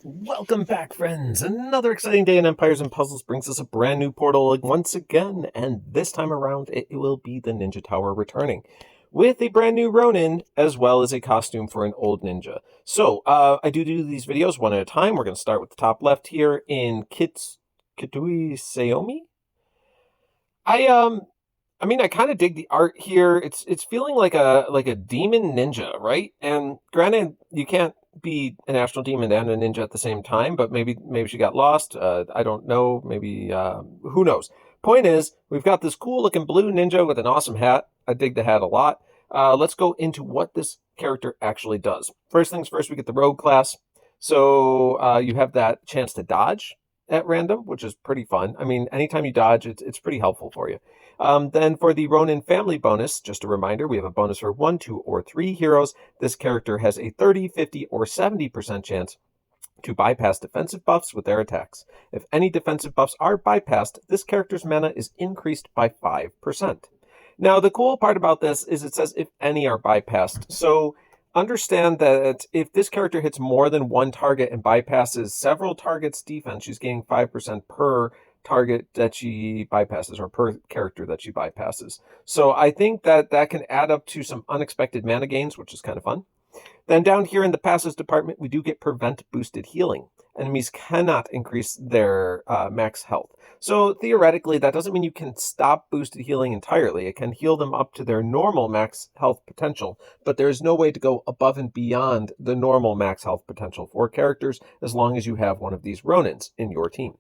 Welcome back, friends! Another exciting day in Empires and Puzzles brings us a brand new portal once again, and this time around it will be the Ninja Tower returning, with a brand new Ronin, as well as a costume for an old ninja. So, I do these videos one at a time. We're going to start with the top left here in Kitsu Sayomi. I kind of dig the art here. It's feeling like a demon ninja, right? And granted, you can't be an astral demon and a ninja at the same time, but maybe she got lost. I don't know. Maybe who knows? Point is, we've got this cool looking blue ninja with an awesome hat. I dig the hat a lot. Let's go into what this character actually does. First things first, we get the rogue class. So you have that chance to dodge at random, which is pretty fun. I mean, anytime you dodge, it's pretty helpful for you. Then for the Ronin family bonus, just a reminder, we have a bonus for 1, 2, or 3 heroes. This character has a 30, 50, or 70% chance to bypass defensive buffs with their attacks. If any defensive buffs are bypassed, this character's mana is increased by 5%. Now, the cool part about this is it says if any are bypassed. So understand that if this character hits more than one target and bypasses several targets' defense, she's gaining 5% per target that she bypasses, or per character that she bypasses. So I think that can add up to some unexpected mana gains, which is kind of fun. Then down here in the passives department, we do get prevent boosted healing. Enemies cannot increase their max health. So theoretically, that doesn't mean you can stop boosted healing entirely. It can heal them up to their normal max health potential, but there is no way to go above and beyond the normal max health potential for characters as long as you have one of these Ronins in your team.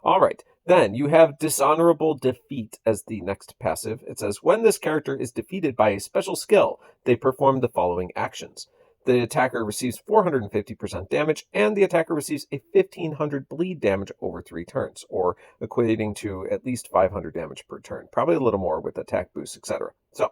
All right, then you have Dishonorable Defeat as the next passive. It says, when this character is defeated by a special skill, they perform the following actions. The attacker receives 450% damage, and the attacker receives a 1500 bleed damage over 3 turns, or equating to at least 500 damage per turn. Probably a little more with attack boosts, etc. So,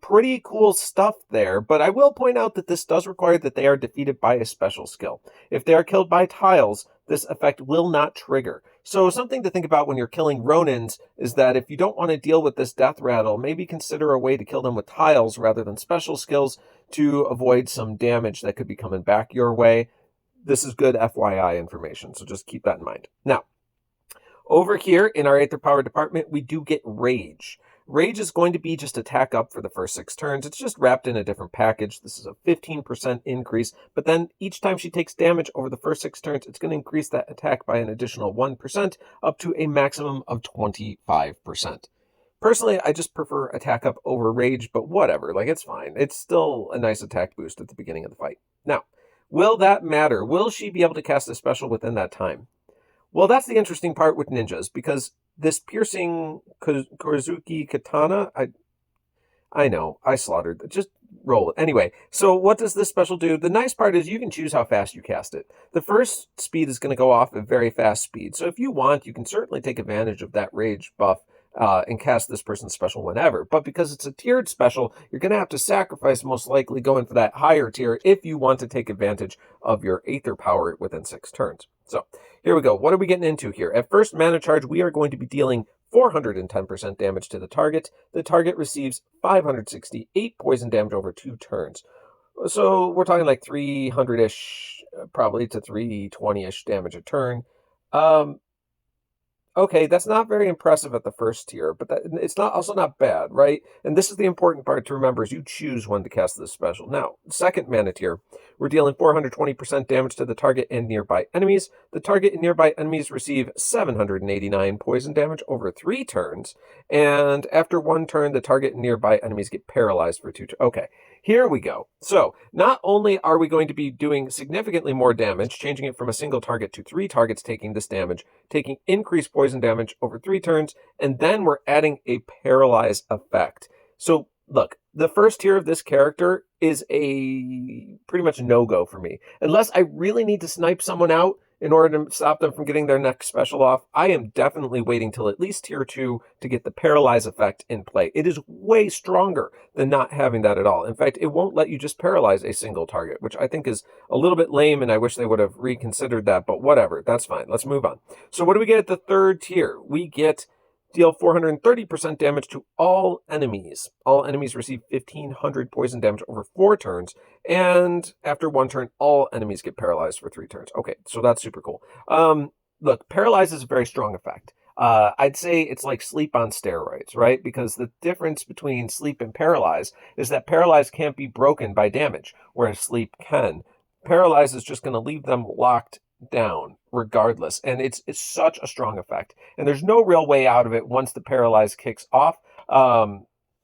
pretty cool stuff there, but I will point out that this does require that they are defeated by a special skill. If they are killed by tiles, this effect will not trigger. So something to think about when you're killing Ronins is that if you don't want to deal with this death rattle, maybe consider a way to kill them with tiles rather than special skills to avoid some damage that could be coming back your way. This is good FYI information, so just keep that in mind. Now, over here in our Aether Power department, we do get Rage. Rage is going to be just attack up for the first 6 turns. It's just wrapped in a different package. This is a 15% increase, but then each time she takes damage over the first 6 turns, it's going to increase that attack by an additional 1% up to a maximum of 25%. Personally, I just prefer attack up over Rage, but whatever, like it's fine. It's still a nice attack boost at the beginning of the fight. Now, will that matter? Will she be able to cast a special within that time? Well, that's the interesting part with ninjas, because this piercing Kozuki katana, I know, I slaughtered. Just roll it. Anyway, so what does this special do? The nice part is you can choose how fast you cast it. The first speed is going to go off at very fast speed. So if you want, you can certainly take advantage of that rage buff and cast this person's special whenever. But because it's a tiered special, you're going to have to sacrifice, most likely going for that higher tier if you want to take advantage of your Aether Power within 6 turns. So here we go. What are we getting into here? At first mana charge, we are going to be dealing 410% damage to the target. The target receives 568 poison damage over 2 turns. So we're talking like 300-ish, probably to 320-ish damage a turn. Okay, that's not very impressive at the first tier, but it's also not bad, right? And this is the important part to remember, is you choose when to cast this special. Now, second mana tier, we're dealing 420% damage to the target and nearby enemies. The target and nearby enemies receive 789 poison damage over 3 turns, and after 1 turn, the target and nearby enemies get paralyzed for 2 turns. Okay, here we go. So, not only are we going to be doing significantly more damage, changing it from a single target to 3 targets taking this damage, taking increased poison damage over 3 turns, and then we're adding a paralyze effect. So, look, the first tier of this character is a pretty much no-go for me. Unless I really need to snipe someone out in order to stop them from getting their next special off, I am definitely waiting till at least tier 2 to get the paralyze effect in play. It is way stronger than not having that at all. In fact, it won't let you just paralyze a single target, which I think is a little bit lame, and I wish they would have reconsidered that, but whatever, that's fine. Let's move on. So what do we get at the third tier? We get Deal 430% damage to all enemies. All enemies receive 1500 poison damage over 4 turns, and after 1 turn, all enemies get paralyzed for 3 turns. Okay, so that's super cool. Look, paralyze is a very strong effect. I'd say it's like sleep on steroids, right? Because the difference between sleep and paralyze is that paralyze can't be broken by damage, whereas sleep can. Paralyze is just going to leave them locked down regardless, and it's such a strong effect, and there's no real way out of it once the paralyze kicks off.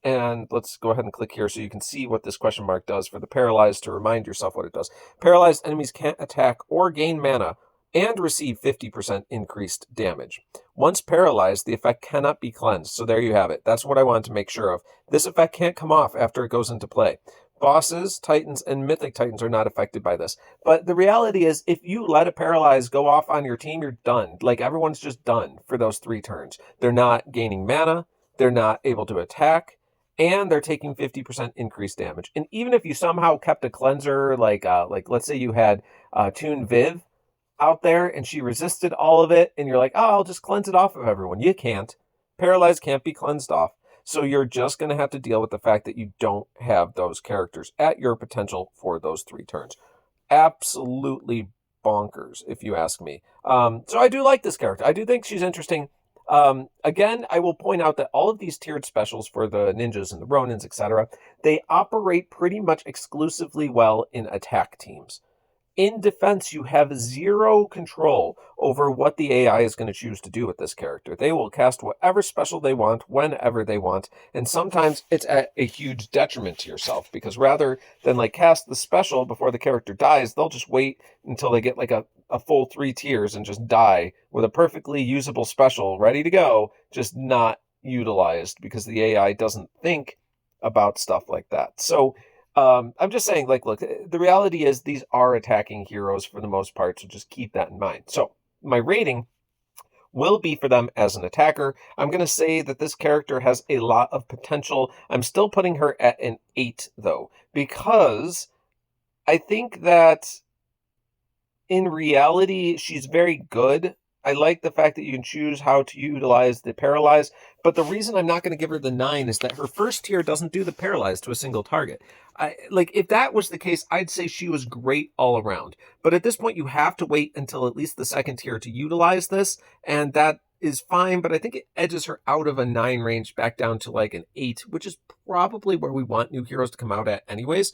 And let's go ahead and click here so you can see what this question mark does for the paralyze to remind yourself what it does. Paralyzed enemies can't attack or gain mana and receive 50% increased damage. Once paralyzed, the effect cannot be cleansed. So there you have it. That's what I wanted to make sure of. This effect can't come off after it goes into play. Bosses, Titans, and Mythic Titans are not affected by this. But the reality is, if you let a paralyze go off on your team, you're done. Like, everyone's just done for those 3 turns. They're not gaining mana, they're not able to attack, and they're taking 50% increased damage. And even if you somehow kept a cleanser, like let's say you had Toon Viv out there and she resisted all of it, and you're like, oh, I'll just cleanse it off of everyone. You can't. Paralyze can't be cleansed off. So you're just going to have to deal with the fact that you don't have those characters at your potential for those 3 turns. Absolutely bonkers, if you ask me. So I do like this character. I do think she's interesting. Again, I will point out that all of these tiered specials for the ninjas and the Ronins, etc., they operate pretty much exclusively well in attack teams. In defense, you have 0 control over what the AI is going to choose to do with this character. They will cast whatever special they want, whenever they want, and sometimes it's at a huge detriment to yourself, because rather than like cast the special before the character dies, they'll just wait until they get like a full 3 tiers and just die with a perfectly usable special ready to go, just not utilized because the AI doesn't think about stuff like that. So I'm just saying, like, look, the reality is these are attacking heroes for the most part, so just keep that in mind. So my rating will be for them as an attacker. I'm going to say that this character has a lot of potential. I'm still putting her at an 8, though, because I think that in reality, she's very good. I like the fact that you can choose how to utilize the paralyze, but the reason I'm not going to give her the 9 is that her first tier doesn't do the paralyze to a single target. If that was the case, I'd say she was great all around. But at this point, you have to wait until at least the 2nd tier to utilize this, and that is fine, but I think it edges her out of a 9 range back down to like an 8, which is probably where we want new heroes to come out at anyways.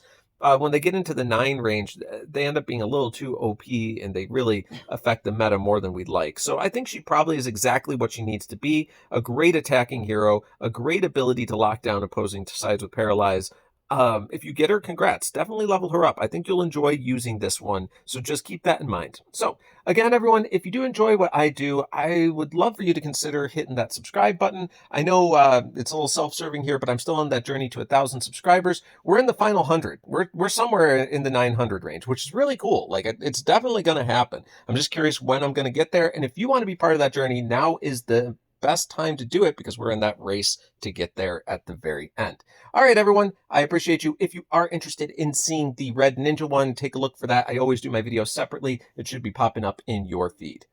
When they get into the 9 range, they end up being a little too OP, and they really affect the meta more than we'd like. So I think she probably is exactly what she needs to be. A great attacking hero, a great ability to lock down opposing sides with paralyze. If you get her, congrats. Definitely level her up. I think you'll enjoy using this one, so just keep that in mind. So, again, everyone, if you do enjoy what I do, I would love for you to consider hitting that subscribe button. I know it's a little self-serving here, but I'm still on that journey to 1,000 subscribers. We're in the final 100. We're somewhere in the 900 range, which is really cool. Like, it's definitely going to happen. I'm just curious when I'm going to get there, and if you want to be part of that journey, now is the best time to do it, because we're in that race to get there at the very end. All right, everyone, I appreciate you. If you are interested in seeing the Red Ninja one, take a look for that. I always do my videos separately. It should be popping up in your feed.